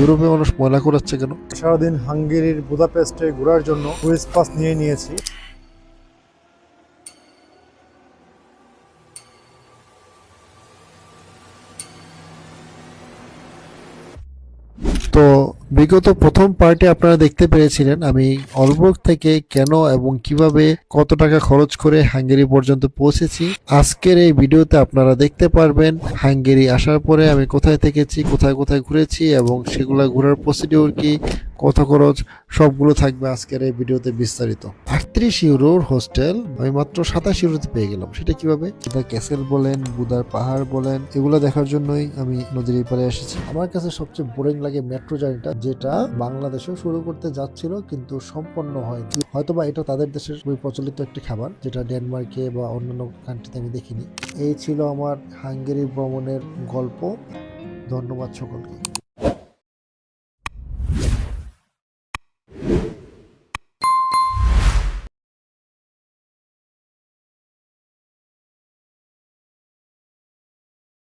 ইউরোপে মানুষ ময়লা করাচ্ছে কেন? সারাদিন হাঙ্গেরির বুদাপেস্টে ঘোরার জন্য টুরিস্ট পাস নিয়ে নিয়েছি। তো বিগত প্রথম পার্টে আপনারা দেখতে পেরেছিলেন আমি অলবর্গ থেকে কেন এবং কিভাবে কত টাকা খরচ করে হাঙ্গেরি পর্যন্ত পৌঁছেছি। আজকের এই ভিডিওতে আপনারা দেখতে পারবেন হাঙ্গেরি আসার পরে আমি কোথায় থেকেছি, কোথায় কোথায় ঘুরেছি এবং সেগুলো ঘোরার প্রসিডিওর কি, কত খরচ, সবগুলো থাকবে আজকের এই ভিডিওতে বিস্তারিত। 38 ইউরোর হোস্টেল আমি মাত্র 27 ইউরোতে পেয়ে গেলাম। সেটা কিভাবে? বুদা ক্যাসেল বলেন, বুদার পাহাড় বলেন, এগুলো দেখার জন্যই আমি নদীর এপারে এসেছি। আমার কাছে সবচেয়ে বোরিং লাগে মেট্রো জার্নিটা, যেটা বাংলাদেশেও শুরু করতে যাচ্ছিল কিন্তু সম্পন্ন হয়নি। হয়তোবা এটা তাদের দেশের খুবই প্রচলিত একটি খাবার, যেটা ডেনমার্কে বা অন্যান্য কান্ট্রিতে আমি দেখিনি। এই ছিল আমার হাঙ্গেরি ভ্রমণের গল্প। ধন্যবাদ সকলকে।